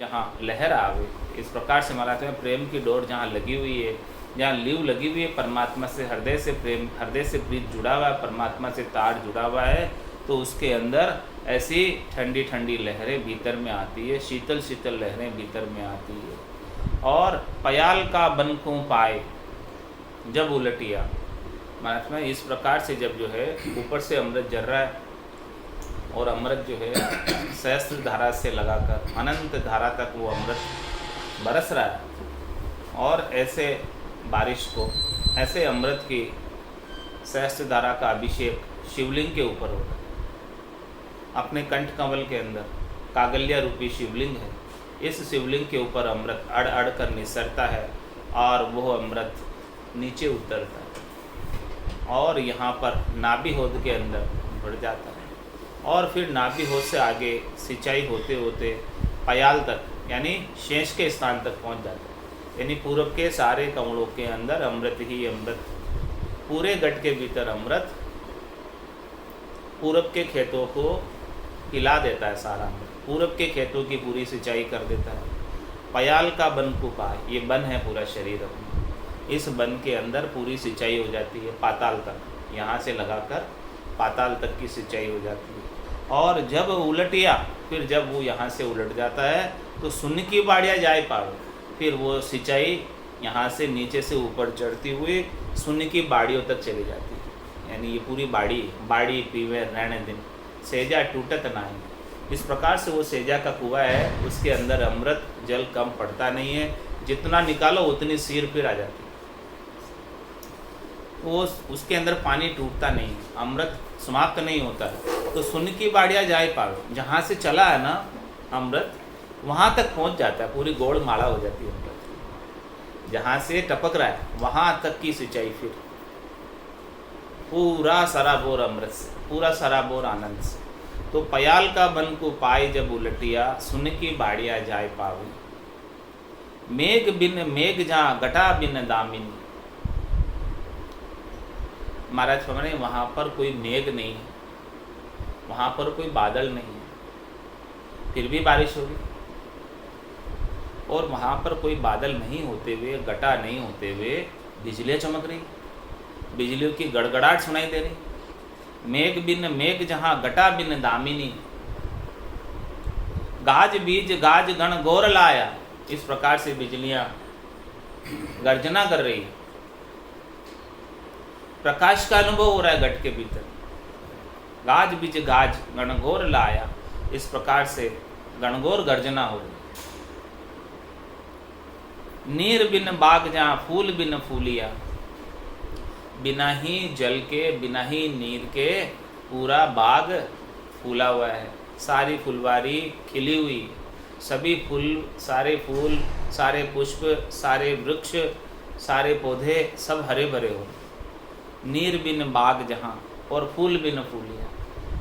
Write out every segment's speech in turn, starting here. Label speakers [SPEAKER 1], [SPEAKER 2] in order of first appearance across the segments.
[SPEAKER 1] जहाँ लहर आवे, इस प्रकार से महाराज में प्रेम की डोर जहाँ लगी हुई है, जहाँ लीव लगी हुई है परमात्मा से, हृदय से प्रेम, हृदय से प्रीत जुड़ा हुआ है, परमात्मा से तार जुड़ा हुआ है, तो उसके अंदर ऐसी ठंडी ठंडी लहरें भीतर में आती है, शीतल शीतल लहरें भीतर में आती है। और पयाल का बन को पाए जब उलटिया, महाराज में इस प्रकार से जब जो है ऊपर से अमृत जर रहा है और अमृत जो है सहस्त्र धारा से लगाकर अनंत धारा तक वो अमृत बरस रहा है, और ऐसे बारिश को, ऐसे अमृत की सहस्त्र धारा का अभिषेक शिवलिंग के ऊपर होता है। अपने कंठ कमल के अंदर कागल्या रूपी शिवलिंग है, इस शिवलिंग के ऊपर अमृत अड़ अड़ कर निसरता है और वह अमृत नीचे उतरता है और यहाँ पर नाभि होद के अंदर बढ़ जाता है, और फिर नाभि होद से आगे सिंचाई होते होते पयाल तक यानी शेष के स्थान तक पहुँच जाता है। यानी पूर्व के सारे कमलों के अंदर अमृत ही अमृत, पूरे गट के भीतर अमृत पूरब के खेतों को हिला देता है, सारा अमृत पूरब के खेतों की पूरी सिंचाई कर देता है। पयाल का बन कुपा, ये बन है पूरा शरीर अपना, इस बन के अंदर पूरी सिंचाई हो जाती है पाताल तक, यहाँ से लगाकर पाताल तक की सिंचाई हो जाती है। और जब उलटिया, फिर जब वो यहाँ से उलट जाता है तो सुन की बाड़िया जाए पावे, फिर वो सिंचाई यहाँ से नीचे से ऊपर चढ़ती हुई सुन की बाड़ियों तक चली जाती है। यानी ये पूरी बाड़ी पीवे रहने दिन सेजा टूटत नाई, इस प्रकार से वो सेजा का कुआं है, उसके अंदर अमृत जल कम पड़ता नहीं है, जितना निकालो उतनी सीर फिर आ जाती है। वो उसके अंदर पानी टूटता नहीं, अमृत समाप्त नहीं होता है। तो सुन की बाड़िया जाए पावे, जहाँ से चला है ना अमृत वहाँ तक पहुँच जाता है, पूरी गोड़ माला हो जाती है अमृत। जहाँ से टपक रहा है वहाँ तक की सिंचाई फिर पूरा सराबोर अमृत से, पूरा सराबोर आनंद से। तो पयाल का बन को पाए जब उलटिया, सुन की बाड़िया जाए पावे, मेघ बिन मेघ जहाँ घटा बिन दामिनी। महाराज फरमाने वहाँ पर कोई मेघ नहीं है, वहाँ पर कोई बादल नहीं है, फिर भी बारिश होगी। और वहाँ पर कोई बादल नहीं होते हुए, घटा नहीं होते हुए बिजलियाँ चमक रही, बिजलियों की गड़गड़ाहट सुनाई दे रही। मेघ बिन मेघ जहाँ घटा बिन दामिनी, गाज बीज गाज गण गौर लाया, इस प्रकार से बिजलियाँ गर्जना कर रही, प्रकाश का अनुभव हो रहा है घट के भीतर। गाज बीज गाज गणगौर लाया, इस प्रकार से गणगौर गर्जना हो रही। नीर बिन बाग जहाँ फूल बिन फूलिया, बिना ही जल के बिना ही नीर के पूरा बाग फूला हुआ है, सारी फुलवारी खिली हुई, सभी फूल, सारे फूल, सारे पुष्प, सारे वृक्ष, सारे पौधे सब हरे भरे हो। नीर बिन बाग जहाँ, और फूल बिन फूलिया,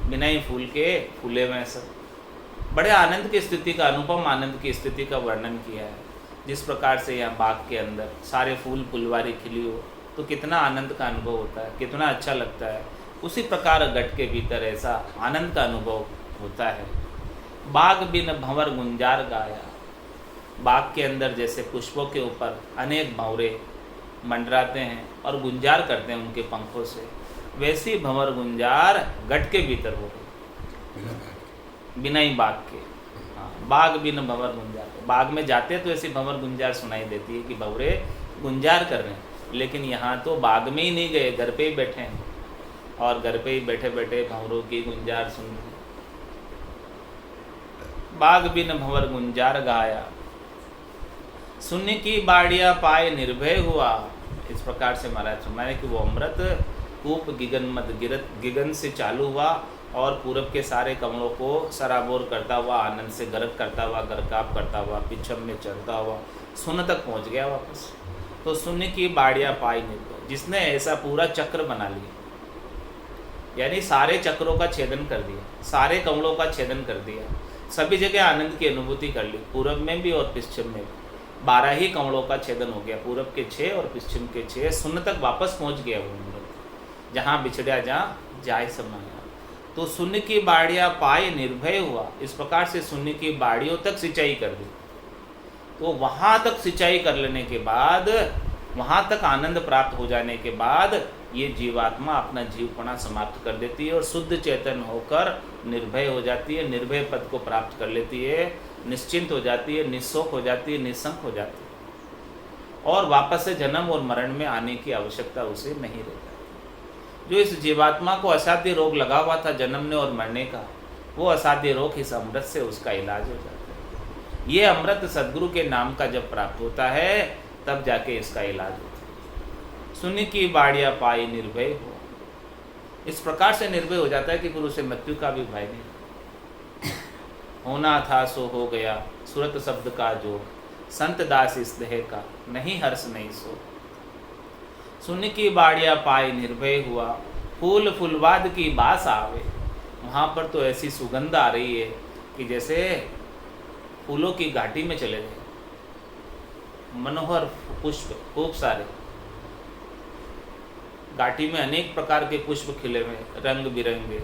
[SPEAKER 1] बिना ही फूल के फूले में सब। बड़े आनंद की स्थिति का, अनुपम आनंद की स्थिति का वर्णन किया है। जिस प्रकार से यहाँ बाग के अंदर सारे फूल फुलवारी खिली हो तो कितना आनंद का अनुभव होता है, कितना अच्छा लगता है। उसी प्रकार घट के भीतर ऐसा आनंद का अनुभव होता है। बाग बिन भंवर गुंजार गाया, बाग के अंदर जैसे पुष्पों के ऊपर अनेक भंवरे मंडराते हैं और गुंजार करते हैं उनके पंखों से, वैसी भंवर गुंजार घट के भीतर हो गई, बिना ही बाग के। हाँ, बाग बिन भंवर गुंजार, बाग में जाते तो ऐसी भंवर गुंजार सुनाई देती है कि भंवरे गुंजार कर रहे हैं, लेकिन यहाँ तो बाग में ही नहीं गए, घर पे ही बैठे हैं और घर पे ही बैठे बैठे भंवरों की गुंजार सुन रहे। बाग बिन भंवर गुंजार गाया, सुन की बाड़िया पाए निर्भय हुआ, इस प्रकार से महाराज फरमाया कि वो अमृत कूप गिगन मद गिगन से चालू हुआ और पूरब के सारे कमलों को सराबोर करता हुआ, आनंद से गर्क करता हुआ, गरकाप करता हुआ, पिछम में चढ़ता हुआ सुन तक पहुंच गया वापस। तो सुन की बाड़िया पाई निर्भय, जिसने ऐसा पूरा चक्र बना लिया, यानी सारे चक्रों का छेदन कर दिया, सारे कमलों का छेदन कर दिया, सभी जगह आनंद की अनुभूति कर ली, पूरब में भी और पश्चिम में भी। 12 ही कमलों का छेदन हो गया, पूरब के 6 और पश्चिम के 6, सुन तक वापस पहुंच गया वो अमृत, जहाँ बिछड़ा जहाँ जाए समाया। तो सुन की बाड़िया पाए निर्भय हुआ, इस प्रकार से सुन की बाड़ियों तक सिंचाई कर दी। तो वहाँ तक सिंचाई कर लेने के बाद, वहाँ तक आनंद प्राप्त हो जाने के बाद ये जीवात्मा अपना जीवपना समाप्त कर देती है और शुद्ध चेतन होकर निर्भय हो जाती है, निर्भय पद को प्राप्त कर लेती है, निश्चिंत हो जाती है, निस्सोक हो जाती है, निसंक हो जाती है और वापस से जन्म और मरण में आने की आवश्यकता उसे नहीं रहती। जो इस जीवात्मा को असाध्य रोग लगा हुआ था जन्मने और मरने का, वो असाध्य रोग इस अमृत से उसका इलाज हो जाता है। ये अमृत सद्गुरु के नाम का जब प्राप्त होता है तब जाके इसका इलाज होता है। सुन की बाड़िया पाई निर्भय हो, इस प्रकार से निर्भय हो जाता है कि फिर उसे मृत्यु का भी भय नहीं। होना था सो हो गया, सुरत शब्द का जोग, संत दास इस देह का, नहीं हर्ष नहीं सो। सुन की बाड़िया पाई निर्भय हुआ, फूल फुलवाद की बास आवे। वहाँ पर तो ऐसी सुगंध आ रही है कि जैसे फूलों की घाटी में चले गए, मनोहर पुष्प खूब सारे, घाटी में अनेक प्रकार के पुष्प खिले हुए रंग बिरंगे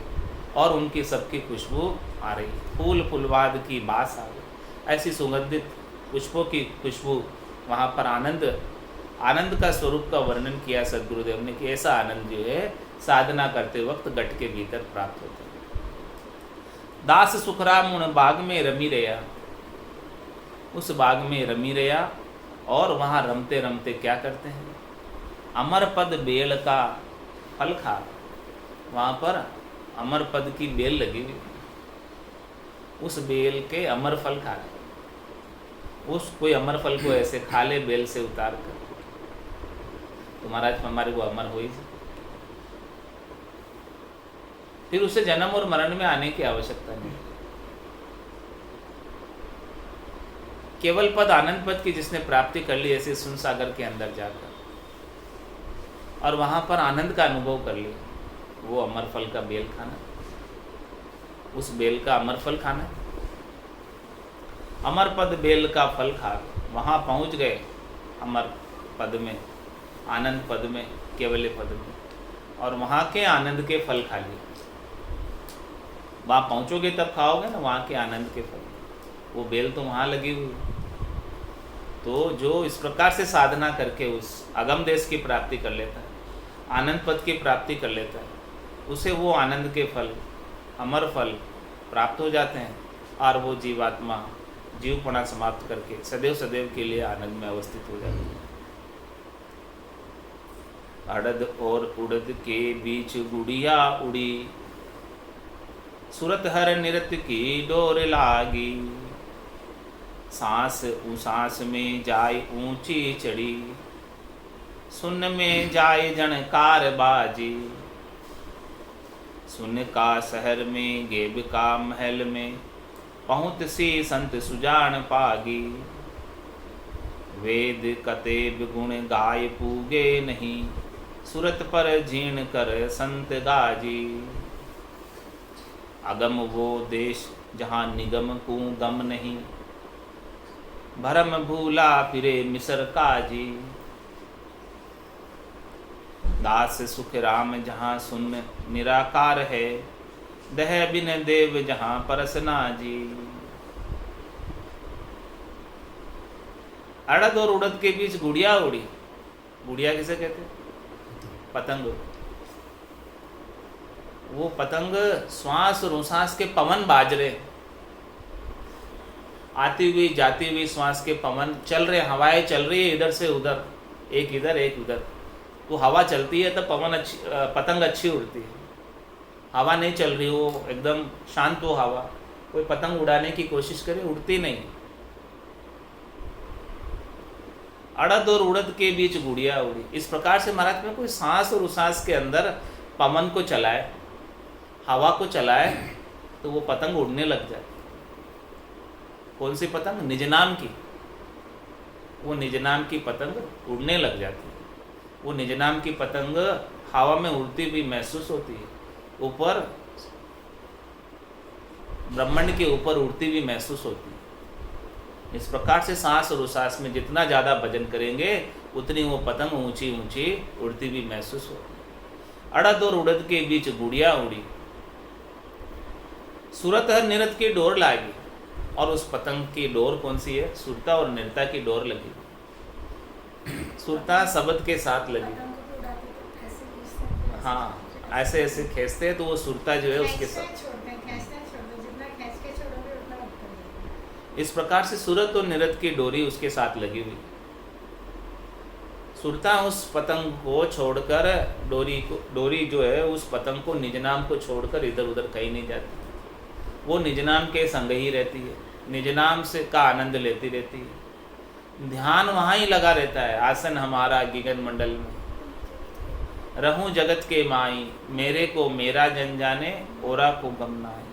[SPEAKER 1] और उनकी सबकी खुशबू आ रही। फूल फुलवाद की बास आ गई, ऐसी सुगंधित पुष्पों की खुशबू वहाँ पर आनंद का स्वरूप का वर्णन किया सद्गुरुदेव ने कि ऐसा आनंद जो है साधना करते वक्त गट के भीतर प्राप्त होता है। दास सुखराम उन बाग में रमी रहा, उस बाग में रमी रहा और वहाँ रमते रमते क्या करते हैं, अमर पद बेल का फल खा। वहाँ पर अमर पद की बेल लगी हुई, उस बेल के अमर फल खा रहे। उस कोई अमर फल को ऐसे खा ले बेल से उतार कर, तो महाराज हमारे को अमर हो ही, फिर उसे जन्म और मरण में आने की आवश्यकता नहीं। केवल पद आनंद पद की जिसने प्राप्ति कर ली ऐसे सुन सागर के अंदर जाकर और वहाँ पर आनंद का अनुभव कर लिया, वो अमर फल का बेल खाना, उस बेल का अमर फल खाना, अमर पद बेल का फल खा वहाँ पहुँच गए अमर पद में, आनंद पद में, केवल पद में, और वहाँ के आनंद के फल खा लिए। वहाँ पहुँचोगे तब खाओगे ना वहाँ के आनंद के फल, वो बेल तो वहाँ लगी हुई। तो जो इस प्रकार से साधना करके उस अगम देश की प्राप्ति कर लेता है, आनंद पद की प्राप्ति कर लेता है, उसे वो आनंद के फल, अमर फल प्राप्त हो जाते हैं और वो जीवात्मा जीवपना समाप्त करके सदैव सदैव के लिए आनंद में अवस्थित हो जाती है। अड़द और उड़द के बीच गुड़िया उड़ी, सुरत हर नृत्य की डोर लागी। सांस सांस में जाय ऊंची चढ़ी, सुन में जाय जनकार बाजी। सुन का शहर में गेब का महल में, पहुँच सी संत सुजान पागी। वेद कतेब गुण गाय पूगे नहीं, सुरत पर झीण कर संत गाजी। अगम वो देश जहाँ निगम को गम नहीं, भरम भूला फिरे मिसर काजी। दास सुख राम जहाँ सुन निराकार है, दह बिन देव जहाँ परसना जी। अड़द और उड़द के बीच गुड़िया उड़ी। गुड़िया किसे कहते? पतंग। वो पतंग श्वास और उश्वास के पवन बाज रहे, आती हुई जाती हुई श्वास के पवन चल रहे, हवाएं चल रही है इधर से उधर, एक इधर एक उधर। तो हवा चलती है तब पतंग अच्छी उड़ती है। हवा नहीं चल रही हो, एकदम शांत हो हवा, कोई पतंग उड़ाने की कोशिश करे, उड़ती नहीं। अड़द और उड़द के बीच गुड़िया उड़ी। इस प्रकार से महाराज में कोई सांस और उश्वास के अंदर पवन को चलाए, हवा को चलाए, तो वो पतंग उड़ने लग जाए। कौन सी पतंग? निज नाम की। वो निज नाम की पतंग उड़ने लग जाती है। वो निज नाम की पतंग हवा में उड़ती हुई महसूस होती है, ऊपर ब्रह्मांड के ऊपर उड़ती हुई महसूस होती है। इस प्रकार से सांस और उश्वास में जितना ज़्यादा भजन करेंगे उतनी वो पतंग ऊंची ऊंची उड़ती हुई महसूस होती है। अड़द और उड़द के बीच गुड़िया उड़ी, सुरत हर नृत्य की डोर लागी। और उस पतंग की डोर कौन सी है? सुरता और निरता की डोर लगी। सुरता शब्द के साथ लगी। हाँ, ऐसे ऐसे खींचते हैं तो वो सुरता जो है उसके साथ। इस प्रकार से सुरत और निरत की डोरी उसके साथ लगी हुई। सुरता उस पतंग को छोड़कर डोरी जो है उस पतंग को निज नाम को छोड़कर इधर उधर कहीं नहीं जाती। वो निज नाम के संग ही रहती है, निज नाम से का आनंद लेती रहती है। ध्यान वहाँ ही लगा रहता है। आसन हमारा गगन मंडल में, रहूं जगत के माई, मेरे को मेरा जन जाने, ओरा को गम नाई।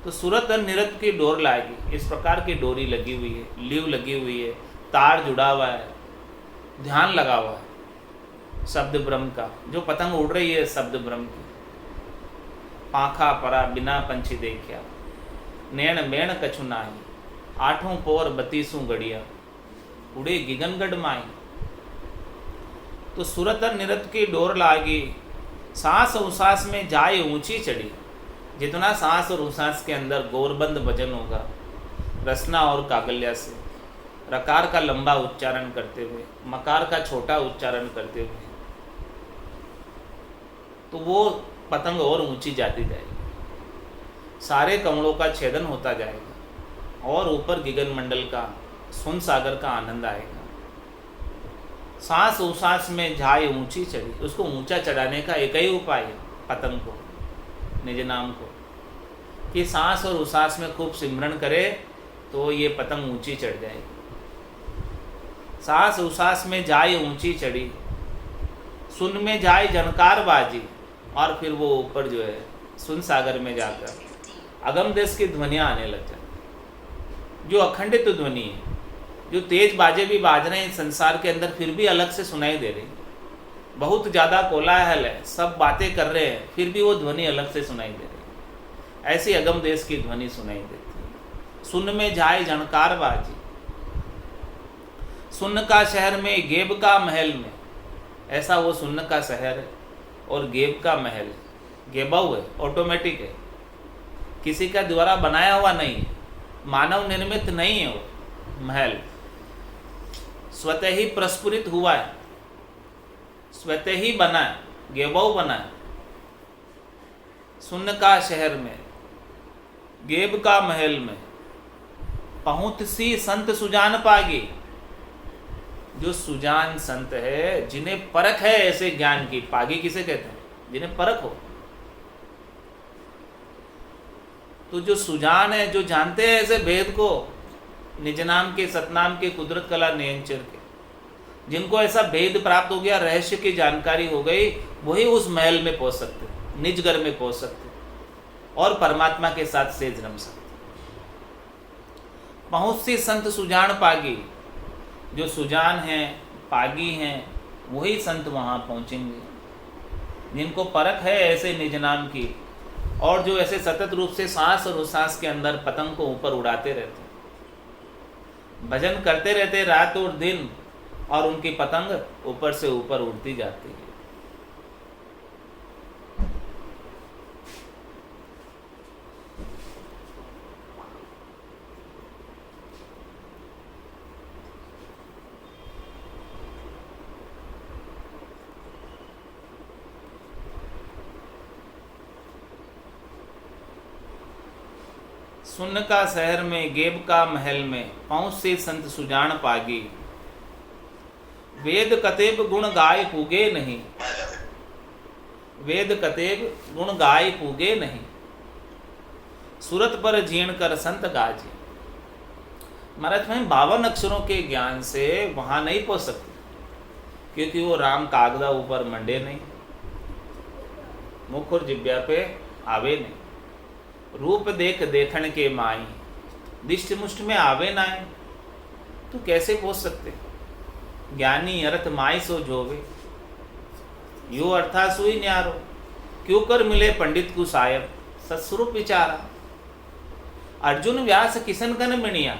[SPEAKER 1] तो सुरत और निरत की डोर लाएगी। इस प्रकार की डोरी लगी हुई है, लीव लगी हुई है, तार जुड़ा हुआ है, ध्यान लगा हुआ है शब्द ब्रह्म का। जो पतंग उड़ रही है शब्द ब्रह्म की। पाखा परा बिना पंछी देखा, नैण मेण कछु नाही, आठों पोर 32 गड़िया, उड़े गिगनगढ़ माई। तो सुरत और निरत की डोर लागी, सांस उसास में जाए ऊंची चढ़ी। जितना सांस और उसास के अंदर गौरबंद भजन होगा रसना और कागल्या से, रकार का लंबा उच्चारण करते हुए, मकार का छोटा उच्चारण करते हुए, तो वो पतंग और ऊंची जाती जाएगी। सारे कमलों का छेदन होता जाएगा और ऊपर गगन मंडल का सुन सागर का आनंद आएगा। सांस उसास में जाए ऊंची चढ़ी। उसको ऊंचा चढ़ाने का एक ही उपाय है पतंग को, निज नाम को, कि सांस और उसास में खूब सिमरन करे तो ये पतंग ऊंची चढ़ जाएगी। सांस उसास में जाए ऊंची चढ़ी, सुन में जाए जनकार बाजी, और फिर वो ऊपर जो है सुन सागर में जाकर अगम देश की ध्वनियाँ आने लग जाती, जो अखंडित ध्वनि है, जो तेज बाजे भी बाज रहे हैं संसार के अंदर फिर भी अलग से सुनाई दे रही। बहुत ज़्यादा कोलाहल है, सब बातें कर रहे हैं, फिर भी वो ध्वनि अलग से सुनाई दे रही। ऐसी अगम देश की ध्वनि सुनाई देती है। सुन में जाए जनकार बाजी, सुन्न का शहर में गेब का महल में, ऐसा वो सुन्न का शहर है और गेब का महल है। गेबाऊ है, ऑटोमेटिक है, किसी का द्वारा बनाया हुआ नहीं है, मानव निर्मित नहीं है। वो महल स्वतः ही प्रस्फुरित हुआ है, स्वतः ही बना है, गेबाऊ बना है। सुन्न का शहर में, गेब का महल में, पहुँच सी संत सुजान पागी। जो सुजान संत है, जिन्हें परख है ऐसे ज्ञान की, पागी किसे कहते हैं? जिन्हें परख हो। तो जो सुजान है, जो जानते हैं ऐसे भेद को, निज नाम के, सतनाम के, कुदरत कला नियंचर के, जिनको ऐसा भेद प्राप्त हो गया, रहस्य की जानकारी हो गई, वही उस महल में पहुंच सकते, निज घर में पहुंच सकते और परमात्मा के साथ सेज रम सकते। पहुँच सी संत सुजान पागी। जो सुजान हैं, पागी हैं, वही संत वहाँ पहुँचेंगे जिनको परख है ऐसे निज नाम की, और जो ऐसे सतत रूप से सांस और उसास के अंदर पतंग को ऊपर उड़ाते रहते, भजन करते रहते रात और दिन, और उनकी पतंग ऊपर से ऊपर उड़ती जाती है। सुन्न का शहर में, गेब का महल में, पहुँच से संत सुजान पागी। वेद कतेब गुण गाय पूगे नहीं, वेद कतेब गुण गाय पूगे नहीं, सूरत पर जीण कर संत गाजी। महाराज में 52 अक्षरों के ज्ञान से वहाँ नहीं पहुँच सकते, क्योंकि वो राम कागदा ऊपर मंडे नहीं, मुख और जिब्या पे आवे नहीं। रूप देख देखण के माई, दिष्ट मुष्ट में आवे नाए, तो कैसे पहुँच सकते? ज्ञानी अर्थ माई सो जोवे, यो अर्था सुई न्यारो, क्यों कर मिले पंडित को सायब, सत्स्वरूप विचारा। अर्जुन व्यास किसन कन मिणिया,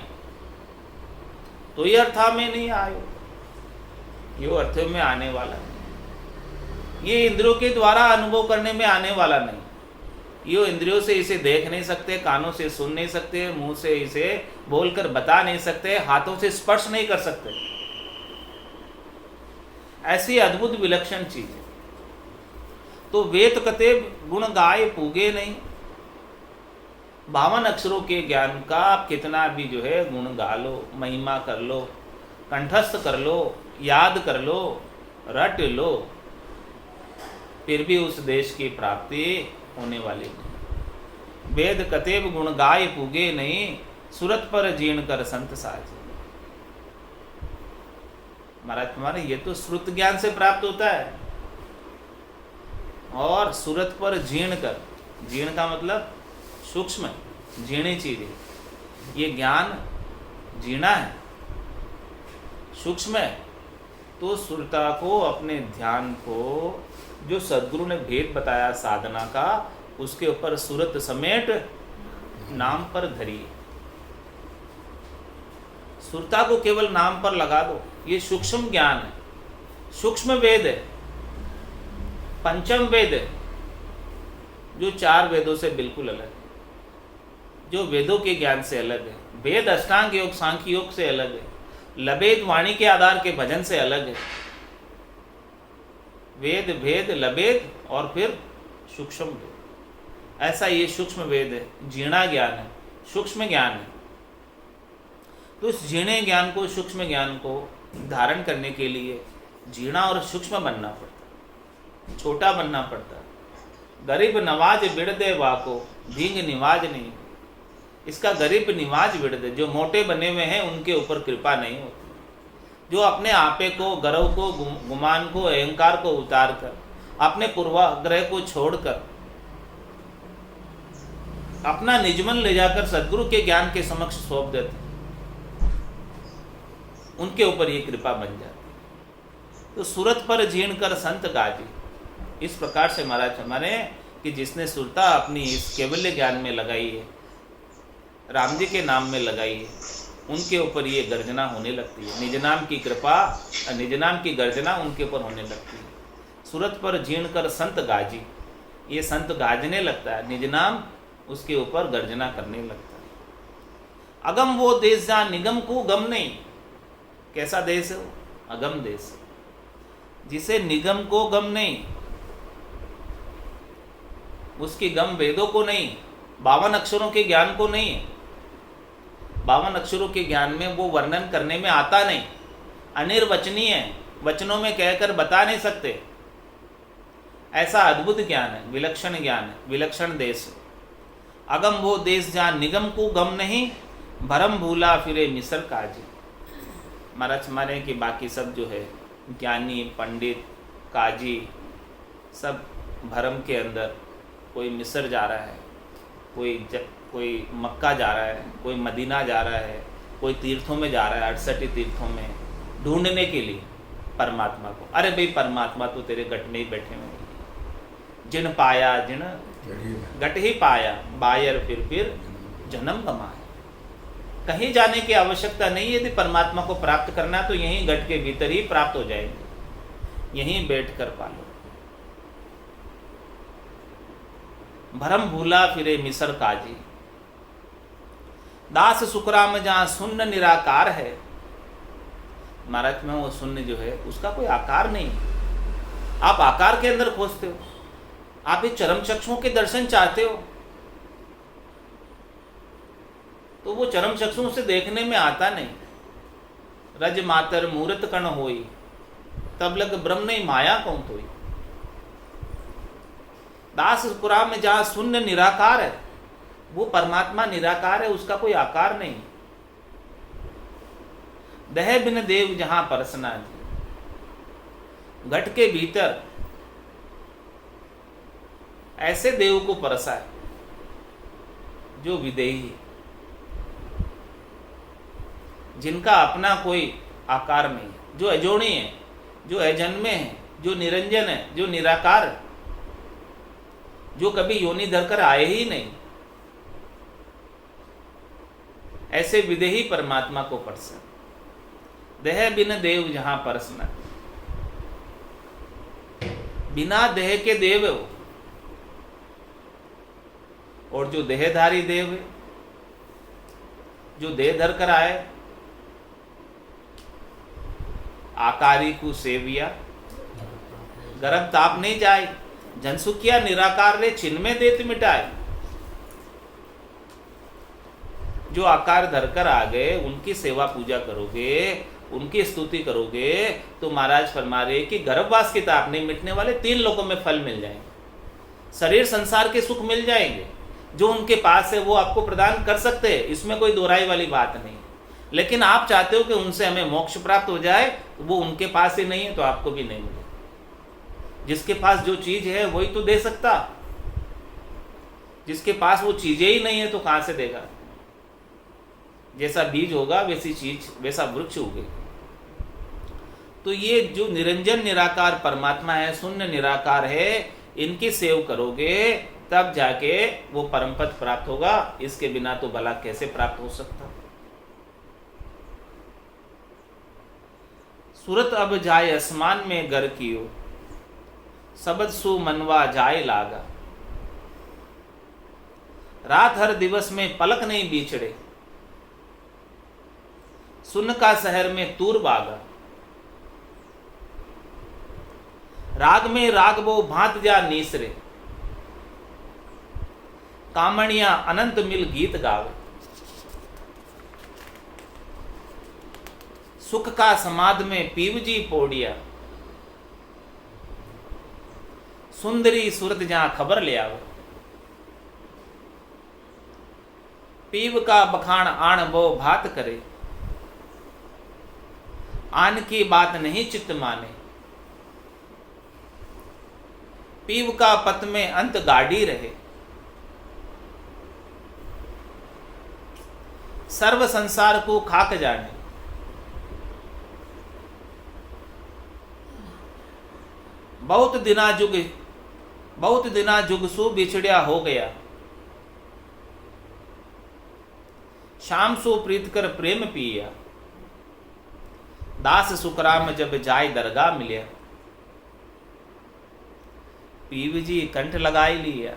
[SPEAKER 1] तो ये अर्था में नहीं आयो, यो अर्थ में आने वाला है। ये इंद्रियों के द्वारा अनुभव करने में आने वाला नहीं, यो इंद्रियों से इसे देख नहीं सकते, कानों से सुन नहीं सकते, मुंह से इसे बोलकर बता नहीं सकते, हाथों से स्पर्श नहीं कर सकते। ऐसी अद्भुत विलक्षण चीज है। तो वेद कते गुण गाय पूगे नहीं। 52 अक्षरों के ज्ञान का आप कितना भी जो है गुण गा लो, महिमा कर लो, कंठस्थ कर लो, याद कर लो, रट लो, फिर भी उस देश की प्राप्ति होने वाली नहीं। वेद कतेब गुण गाय पूगे नहीं, सुरत पर जीर्ण कर संत साज। महाराज तुम्हारे ये तो श्रुत ज्ञान से प्राप्त होता है, और सुरत पर जीर्ण कर, जीर्ण का मतलब सूक्ष्म, जीणी चीज है। ये ज्ञान जीना है, सूक्ष्म है। तो सुरता को, अपने ध्यान को, जो सदगुरु ने भेद बताया साधना का, उसके ऊपर सुरत समेट नाम पर धरिए। सुरता को केवल नाम पर लगा दो, ये सूक्ष्म ज्ञान है, सूक्ष्म वेद है, पंचम वेद है, जो 4 वेदों से बिल्कुल अलग है, जो वेदों के ज्ञान से अलग है। वेद अष्टांग योग, सांख्य योग से अलग है। लबेद वाणी के आधार के भजन से अलग है। वेद, भेद, लबेद और फिर सूक्ष्म वेद, ऐसा ये सूक्ष्म वेद है, जीणा ज्ञान है, सूक्ष्म ज्ञान है। तो इस जीणे ज्ञान को, सूक्ष्म ज्ञान को धारण करने के लिए जीणा और सूक्ष्म बनना पड़ता, छोटा बनना पड़ता। गरीब नवाज बिड़ दे वाको, भींग निवाज नहीं। इसका गरीब निवाज बिड़ दे, जो मोटे बने हुए हैं उनके ऊपर कृपा नहीं होती। जो अपने आपे को, गर्व को, गुमान को, अहंकार को उतार कर, अपने पूर्वाग्रह को छोड़कर, अपना निजमन ले जाकर सदगुरु के ज्ञान के समक्ष सौंप देते, उनके ऊपर ये कृपा बन जाती। तो सूरत पर जीर्ण कर संत गाजी। इस प्रकार से महाराज हमारे कि जिसने सुरता अपनी इस केवल्य ज्ञान में लगाई है, राम जी के नाम में लगाई है, उनके ऊपर ये गर्जना होने लगती है। निज नाम की कृपा, निज नाम की गर्जना उनके ऊपर होने लगती है। सूरत पर जीर्ण कर संत गाजी, ये संत गाजने लगता है, निज नाम उसके ऊपर गर्जना करने लगता है। अगम वो देश जहाँ निगम को गम नहीं। कैसा देश है वो? अगम देश, जिसे निगम को गम नहीं, उसकी गम वेदों को नहीं, 52 अक्षरों के ज्ञान को नहीं है। 52 अक्षरों के ज्ञान में वो वर्णन करने में आता नहीं, अनिर्वचनीय है, वचनों में कहकर बता नहीं सकते। ऐसा अद्भुत ज्ञान है, विलक्षण ज्ञान है, विलक्षण देश है। अगम वो देश जहाँ निगम को गम नहीं, भरम भूला फिरे मिसर काजी। महाराज हमारे कि बाकी सब जो है ज्ञानी, पंडित, काजी, सब भरम के अंदर, कोई मिस्र जा रहा है, कोई मक्का जा रहा है, कोई मदीना जा रहा है, कोई तीर्थों में जा रहा है, 68 तीर्थों में ढूंढने के लिए परमात्मा को। अरे भाई परमात्मा तो तेरे गट में ही बैठे हुए हैं। जिन पाया जिन गट ही पाया, बायर फिर जन्म गमाया। कहीं जाने की आवश्यकता नहीं। यदि परमात्मा को प्राप्त करना तो यहीं गट के भीतर ही प्राप्त हो जाएंगे, यहीं बैठ कर पालो। भरम भूला फिरे मिसर काजी, दास सुखराम जहाँ शून्य निराकार है। महाराज में वो शून्य जो है उसका कोई आकार नहीं। आप आकार के अंदर खोजते हो, आप ये चरम चक्षुओं के दर्शन चाहते हो, तो वो चरम चक्षुओं से देखने में आता नहीं। रज मातर मूर्त कण होई, तब लग ब्रह्म नहीं माया कौन तोई। दास कुरान में जहाँ शून्य निराकार है, वो परमात्मा निराकार है, उसका कोई आकार नहीं। दह बिन देव जहाँ परसना जी, घट के भीतर ऐसे देव को परसा है जो विदेही है, जिनका अपना कोई आकार नहीं है, जो अजोनी है, जो अजन्मे है, जो निरंजन है, जो निराकार है, जो कभी योनि धरकर आए ही नहीं। ऐसे विदेही परमात्मा को परसा। देह बिन देव जहां परसना, बिना देह के देव हो। और जो देहधारी देव है, जो देह धर कर आए, आकारी को सेविया गरम ताप नहीं जाए, जनसुखिया निराकार रे छिन्मय देत मिटाए। जो आकार धरकर आ गए उनकी सेवा पूजा करोगे, उनकी स्तुति करोगे तो महाराज फरमा रहे कि गर्भवास के ताप नहीं मिटने वाले, 3 लोगों में फल मिल जाएंगे, शरीर संसार के सुख मिल जाएंगे। जो उनके पास है वो आपको प्रदान कर सकते हैं, इसमें कोई दोहराई वाली बात नहीं। लेकिन आप चाहते हो कि उनसे हमें मोक्ष प्राप्त हो जाए, वो उनके पास ही नहीं है तो आपको भी नहीं मिले। जिसके पास जो चीज है वही तो दे सकता, जिसके पास वो चीजें ही नहीं है तो कहां से देगा। जैसा बीज होगा वैसी चीज, वैसा वृक्ष उगेगा। तो ये जो निरंजन निराकार परमात्मा है, शून्य निराकार है, इनकी सेव करोगे तब जाके वो परम पद प्राप्त होगा। इसके बिना तो भला कैसे प्राप्त हो सकता। सूरत अब जाए आसमान में गर कियो, सबद सु मनवा जाए लागा। रात हर दिवस में पलक नहीं बीछड़े, सुन का शहर में तूर बागा। राग में राग वो भांत जा नीसरे, कामणिया अनंत मिल गीत गावे। सुख का समाध में पीवजी पोड़िया, सुंदरी सूरत जहां खबर ले आवे। पीव का बखान आण वो भात करे, आन की बात नहीं चित्त माने। पीव का पत में अंत गाड़ी रहे, सर्व संसार को खाक जाने। बहुत दिना जुग सु बिछड़िया हो गया, शाम सु प्रीत कर प्रेम पिया। दास सुखराम जब जाय दरगाह मिलिया, पीव जी कंठ लगाई लिया।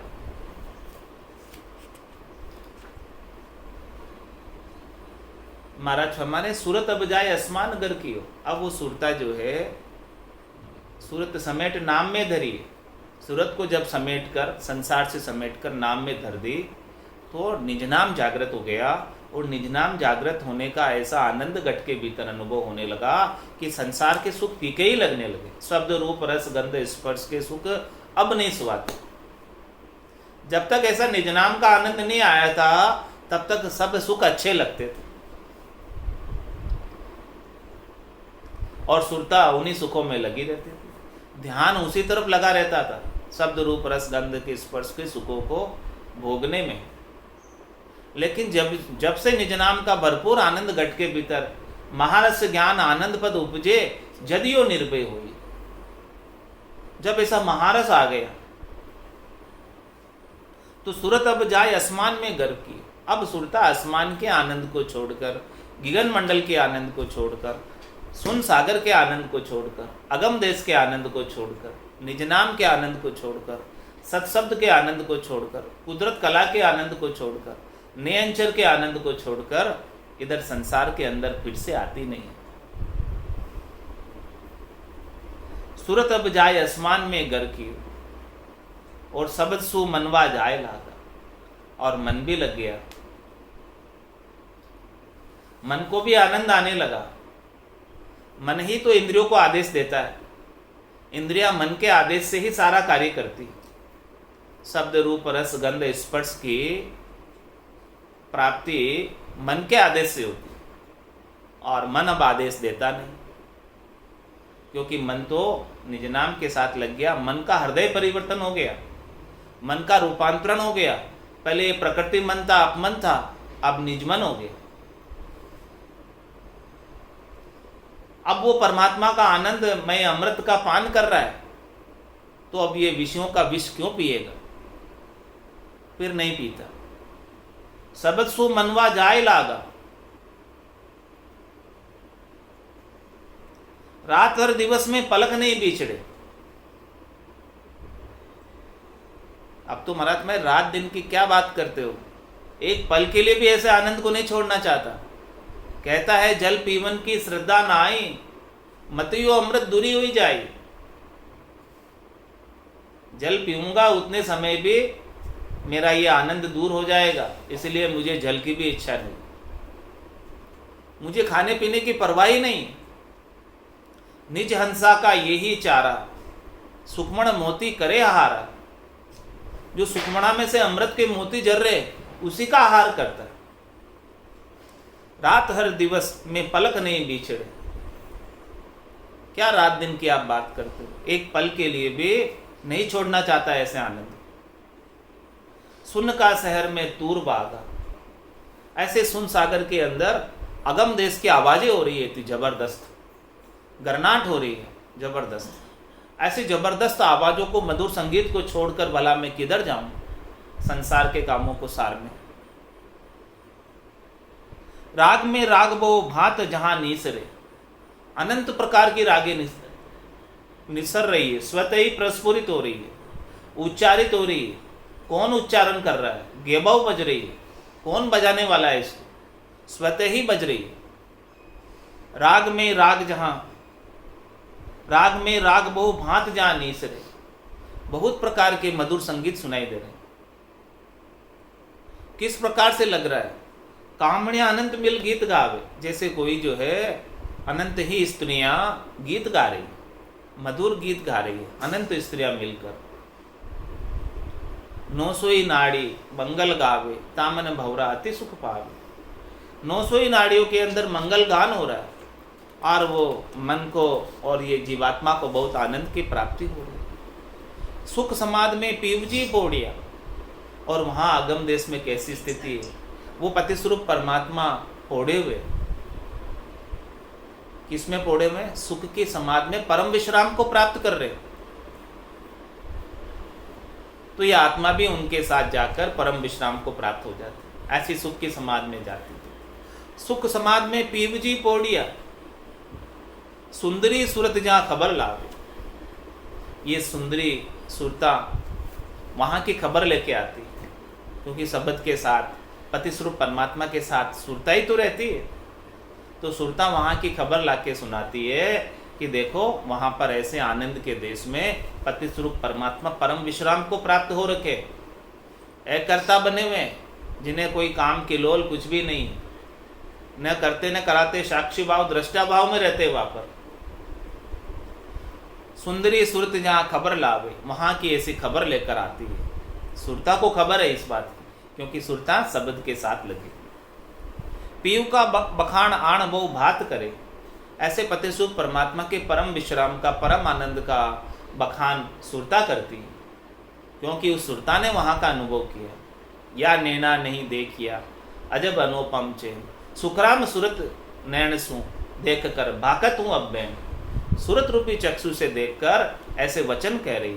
[SPEAKER 1] महाराज हमारे सूरत अब जाए आसमान गर की हो। अब वो सूरता जो है, सूरत समेट नाम में धरी। सूरत को जब समेट कर, संसार से समेट कर नाम में धर दी तो निज नाम जागृत हो गया। और निज नाम जागृत होने का ऐसा आनंद घट के भीतर अनुभव होने लगा कि संसार के सुख फीके ही लगने लगे। शब्द रूप रस गंध स्पर्श के सुख अब नहीं सुहाते। जब तक ऐसा निज नाम का आनंद नहीं आया था तब तक सब सुख अच्छे लगते थे और सुरता उन्हीं सुखों में लगी रहती थी, ध्यान उसी तरफ लगा रहता था, शब्द रूप रस गंध के स्पर्श के सुखों को भोगने में। लेकिन जब से निज नाम का भरपूर आनंद घट के भीतर महारस ज्ञान आनंद पद उपजे, जदियो निर्भय हुई। जब ऐसा महारस आ गया तो सूरत अब जाए आसमान में गर की। अब सुरता आसमान के आनंद को छोड़कर, गगन मंडल के आनंद को छोड़कर, सुन सागर के आनंद को छोड़कर, अगम देश के आनंद को छोड़कर, निज नाम के आनंद को छोड़कर, सत्शब्द के आनंद को छोड़कर, कुदरत कला के आनंद को छोड़कर, नयंचर के आनंद को छोड़कर इधर संसार के अंदर फिर से आती नहीं। सूरत अब जाए आसमान में गर की और सबद सु मनवा जाए लागा। और मन भी लग गया, मन को भी आनंद आने लगा। मन ही तो इंद्रियों को आदेश देता है, इंद्रियां मन के आदेश से ही सारा कार्य करती। शब्द रूप रस गंध स्पर्श की प्राप्ति मन के आदेश से होती और मन अब आदेश देता नहीं, क्योंकि मन तो निज नाम के साथ लग गया। मन का हृदय परिवर्तन हो गया, मन का रूपांतरण हो गया। पहले ये प्रकृति मन था, अपमन था, अब निजमन हो गया। अब वो परमात्मा का आनंद मैं अमृत का पान कर रहा है, तो अब ये विषयों का विष क्यों पिएगा? फिर नहीं पीता। सबद सु मनवा जाए लागा। रात हर दिवस में पलक नहीं बिछड़े। अब आप तो महाराज मैं रात दिन की क्या बात करते हो, एक पल के लिए भी ऐसे आनंद को नहीं छोड़ना चाहता। कहता है जल पीवन की श्रद्धा ना आई, मतियो अमृत दूरी हुई जाए। जल पीऊंगा उतने समय भी मेरा ये आनंद दूर हो जाएगा, इसलिए मुझे जल की भी इच्छा नहीं, मुझे खाने पीने की परवाह ही नहीं। निज हंसा का यही चारा, सुखमण मोती करे आहारा। जो सुखमणा में से अमृत के मोती जर रहे उसी का आहार करता है। रात हर दिवस में पलक नहीं बिछड़े। क्या रात दिन की आप बात करते हो, एक पल के लिए भी नहीं छोड़ना चाहता ऐसे आनंद। सुन का शहर में तूर बागा, ऐसे सुन सागर के अंदर अगम देश की आवाजें हो रही है, जबरदस्त गरनाट हो रही है जबरदस्त। ऐसी जबरदस्त आवाजों को, मधुर संगीत को छोड़कर भला मैं किधर जाऊं संसार के कामों को सार में। राग में राग बहु भात जहां नीसरे, अनंत प्रकार की रागे निसर रही है, स्वतः ही प्रस्फुरित हो रही है, उच्चारित हो रही है। कौन उच्चारण कर रहा है, गेबाऊ बज रही है, कौन बजाने वाला है इसको, स्वतः ही बज रही है। राग में राग जहां, राग में राग बहु भांत जहां नीसरे, बहुत प्रकार के मधुर संगीत सुनाई दे रहे हैं। किस प्रकार से लग रहा है, कामण्या अनंत मिल गीत गावे, जैसे कोई जो है अनंत ही स्त्रियां गीत गा रही, मधुर गीत गा रही है, अनंत स्त्रियां मिलकर। नौसोई नाड़ी मंगल गावे, तामन भवरा अति सुख पावे। नौसोई नाड़ियों के अंदर मंगल गान हो रहा है और वो मन को और ये जीवात्मा को बहुत आनंद की प्राप्ति हो रही है। सुख समाध में पीवजी पोड़िया, और वहाँ आगम देश में कैसी स्थिति है, वो पति स्वरूप परमात्मा पोड़े हुए। किसमें पोड़े हुए, सुख की समाध में परम विश्राम को प्राप्त कर रहे। तो ये आत्मा भी उनके साथ जाकर परम विश्राम को प्राप्त हो जाती, ऐसी सुख की समाध में जाती थी। सुख समाध में पीवजी पोड़िया, सुंदरी सुरत जहाँ खबर लावे। ये सुंदरी सुरता वहाँ की खबर लेके आती है, क्योंकि शब्द के साथ पति स्वरूप परमात्मा के साथ सुरता ही तो रहती है। तो सुरता वहाँ की खबर लाके सुनाती है कि देखो वहाँ पर ऐसे आनंद के देश में पति स्वरूप परमात्मा परम विश्राम को प्राप्त हो रखे, एक कर्ता बने हुए, जिन्हें कोई काम की लोल कुछ भी नहीं, न करते न कराते, साक्षी भाव दृष्टा भाव में रहते वहाँ पर। सुंदरी सुरत जहाँ खबर लावे, वहाँ की ऐसी खबर लेकर आती है। सुरता को खबर है इस बात की, क्योंकि सुरता शब्द के साथ लगी। पीयू का बखान आण बहु भात करे, ऐसे पतिसूप परमात्मा के परम विश्राम का, परम आनंद का बखान सुरता करती है, क्योंकि उस सुरता ने वहाँ का अनुभव किया। या नैना नहीं देखिया अजब अनुपम चैन, सुखराम सुरत नैन सू देख कर भाकत हूँ अब बैन। सुरत रूपी चक्षु से देखकर ऐसे वचन कह रही।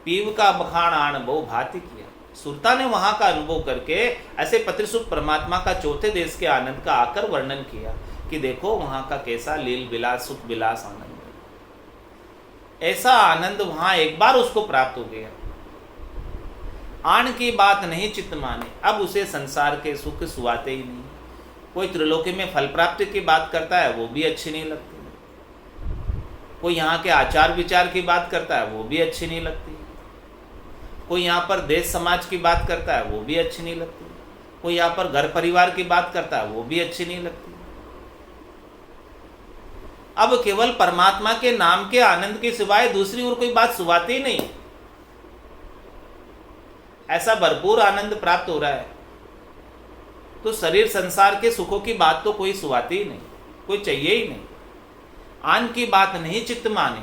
[SPEAKER 1] पीव का बखान आण बहु भाति किया, सुरता ने वहां का अनुभव करके ऐसे पतिसुख परमात्मा का चौथे देश के आनंद का आकर वर्णन किया कि देखो वहां का कैसा लील विलास सुख विलास आनंद है। ऐसा आनंद वहां एक बार उसको प्राप्त हो गया। आन की बात नहीं चित्त माने, अब उसे संसार के सुख सुहाते ही नहीं। कोई त्रिलोकी में फल प्राप्ति की बात करता है, वो भी अच्छी नहीं लगती। कोई यहाँ के आचार विचार की बात करता है, वो भी अच्छी नहीं लगती। कोई यहाँ पर देश समाज की बात करता है, वो भी अच्छी नहीं लगती। कोई यहाँ पर घर परिवार की बात करता है, वो भी अच्छी नहीं लगती। अब केवल परमात्मा के नाम के आनंद के सिवाय दूसरी और कोई बात सुहाती ही नहीं। ऐसा भरपूर आनंद प्राप्त हो रहा है, तो शरीर संसार के सुखों की बात तो कोई सुहाती ही नहीं, कोई चाहिए ही नहीं। आन की बात नहीं चित्त माने,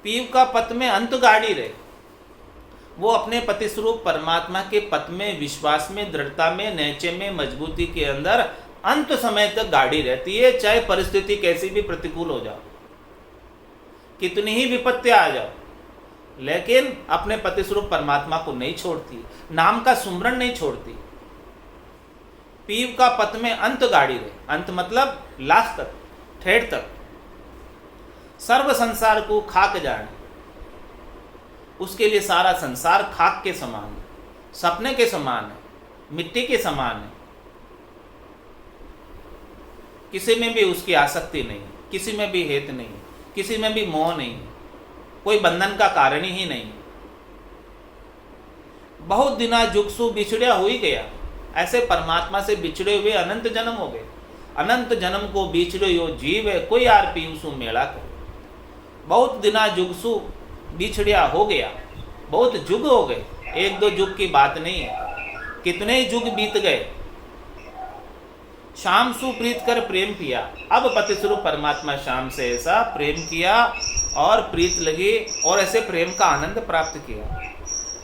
[SPEAKER 1] पीव का पथ में अंत गाड़ी रहे। वो अपने पति स्वरूप परमात्मा के पथ में, विश्वास में, दृढ़ता में, नैचे में, मजबूती के अंदर अंत समय तक गाड़ी रहती है, चाहे परिस्थिति कैसी भी प्रतिकूल हो जाओ, कितनी ही विपत्तियां आ जाओ, लेकिन अपने पति स्वरूप परमात्मा को नहीं छोड़ती, नाम का सुमरण नहीं छोड़ती। पीव का पथ में अंत गाड़ी रहे, अंत मतलब लास्ट तक, ठेठ तक। सर्व संसार को खाक जाने, उसके लिए सारा संसार खाक के समान है, सपने के समान है, मिट्टी के समान है। किसी में भी उसकी आसक्ति नहीं, किसी में भी हेत नहीं, किसी में भी मोह नहीं, कोई बंधन का कारण ही नहीं। बहुत दिना जुगसु बिछड़िया हो ही गया, ऐसे परमात्मा से बिछड़े हुए अनंत जन्म हो गए। अनंत जन्म को बिछड़े यो जीव है, कोई यार पीयूसु मेला कर। बहुत दिना जुगसु बिछड़िया हो गया, बहुत जुग हो गए, एक दो जुग की बात नहीं है, कितने ही जुग बीत गए। शाम सु प्रीत कर प्रेम किया, अब पति स्वरूप परमात्मा शाम से ऐसा प्रेम किया और प्रीत लगी और ऐसे प्रेम का आनंद प्राप्त किया।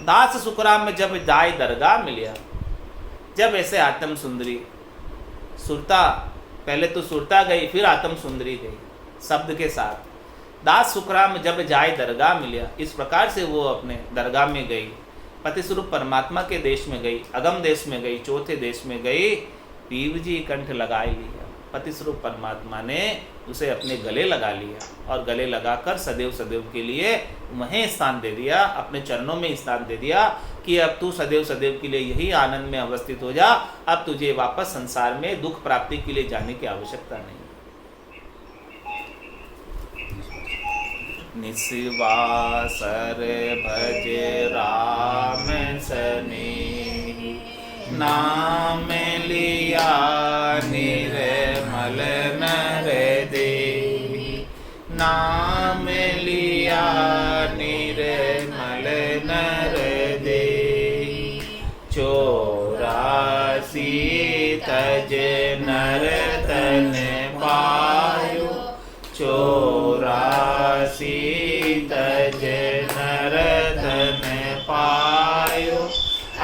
[SPEAKER 1] दास सुखराम में जब जाय दरगाह मिलिया, जब ऐसे आत्म सुंदरी सुरता, पहले तो सुरता गई फिर आत्म सुंदरी गई शब्द के साथ। दास सुखराम जब जाय दरगाह मिलिया, इस प्रकार से वो अपने दरगाह में गई, पति स्वरूप परमात्मा के देश में गई, अगम देश में गई, चौथे देश में गई, पीव जी कंठ लगा लिया। पति स्वरूप परमात्मा ने उसे अपने गले लगा लिया और गले लगाकर सदैव सदैव के लिए वहीं स्थान दे दिया, अपने चरणों में स्थान दे दिया कि अब तू सदैव सदैव के लिए यही आनंद में अवस्थित हो जा, अब तुझे वापस संसार में दुख प्राप्ति के लिए जाने की आवश्यकता नहीं। निस्वासर भज राम सनेही, नाम लिया निर्मल नर देहि, नाम लिया निर्मल नर देहि। 84 तज नर तन पायो, 84 तज नर तन पायो।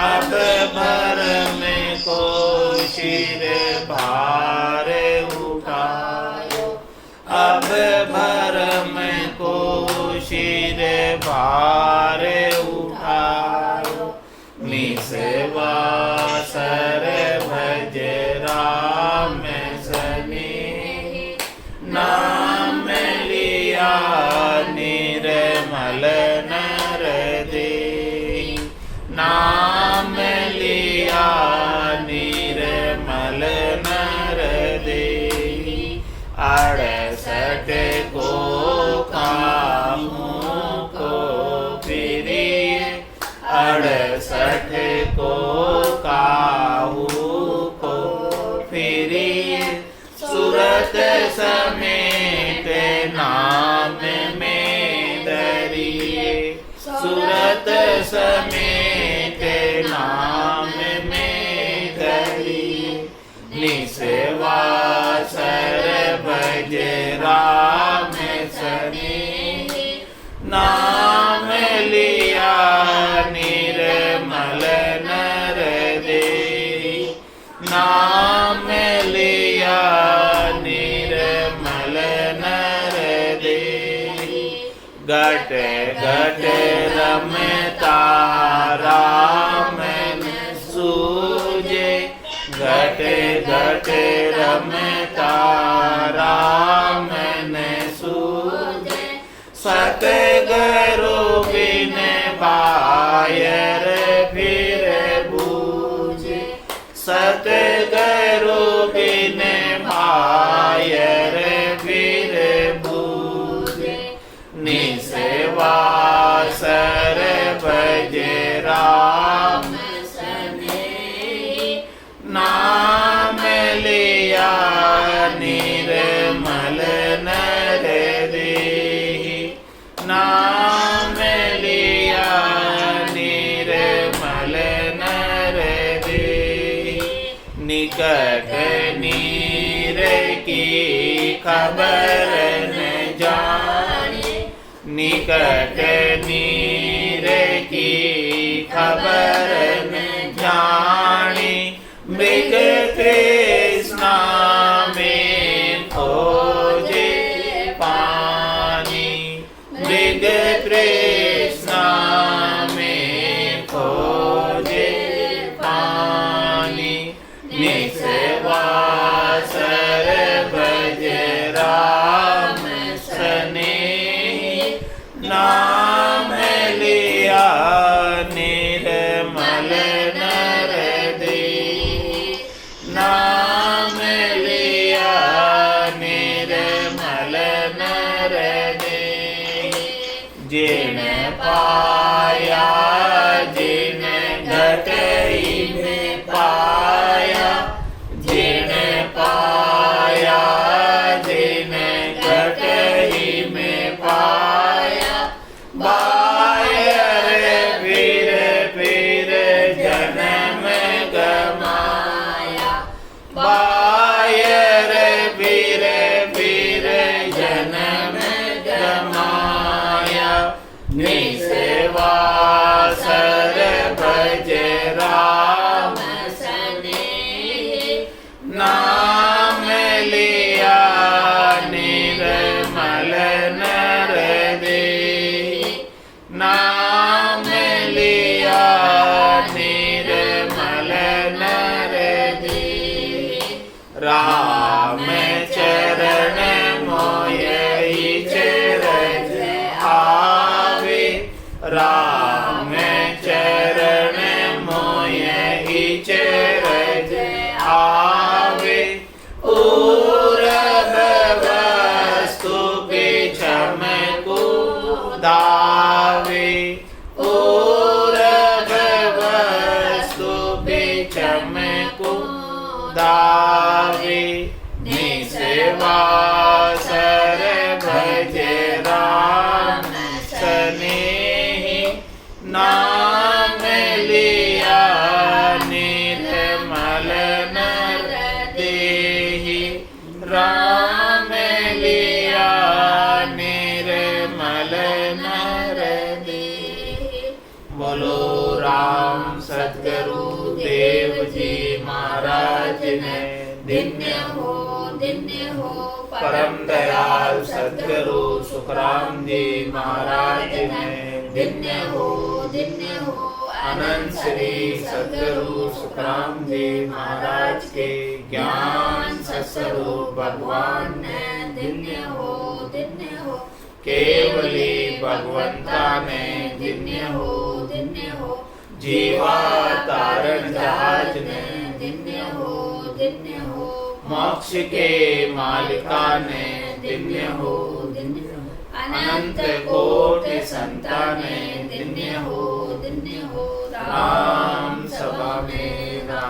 [SPEAKER 1] अब भर में को शिर भार उठायो, अब भर में को शिर भार उठायो। निस्वासर भज राम सनेही, नाम लिया निर्मल नर देहि, नाम लिया निर्मल नर देहि। 68 को कामों को फिरिए, 68 को काहू को फिरिए। सूरत समेत नाम में धरिए, सूरत समेत नाम में धरिए। निस्वासर भज राम सनेही, नाम लिया निर्मल नर देहि, नाम लिया निर्मल नर देहि। घट घट रमता राम सूझे, घट घट रमता राम सूझे। सतगुरु बिन बायर फिर बूझे, सतगुरु बिन बायर फिर बूझे। निस्वासर भज राम सनेही, नाम लिया निर्मल नर देहि, नाम लिया निर्मल नर देहि। निकट नीर की खबर न जाने, निकट नीर की खबर न जाने। मृग तृष्णा में खोजे पानी, मृग तृष्णा में खोजे पानी। निस्वासर भज राम सनेही, नाम लिया पाया जिन घटई में पाया, जिन पाया जिन घटई में पाया, बायर फिर फिर जन्म गमाया, बायर फिर फिर जन्म गमाया, निसेवा सर भज राम सनेही, नाम लिया निर्मल नर देहि, नाम लिया निर्मल नर देहि, राम चरण मोहि चरज आवे, राम चरण मोहि चरज आवे, पूरब वस्तु बिछम को दावे, पूरब वस्तु बिछम को दावे, निसेवा सर भज राम सनेही, नाम लिया निर्मल नर देहि, राम लिया निर्मल नर देहि। बोलो राम सद्गुरु देव जी महाराज ने, धन्य हो परम दयाल सद्गुरु सुखराम जी महाराज ने, धन्य हो अनंत श्री सद्गुरु सुखराम जी महाराज के ज्ञान सस्वरूप भगवान ने, धन्य हो केवली भगवंता ने, धन्य हो जीवा तारण जहाज ने, धन्य हो मोक्ष के मालिका ने, धन्य हो अनंत कोटि संतान ने, धन्य हो राम सभा में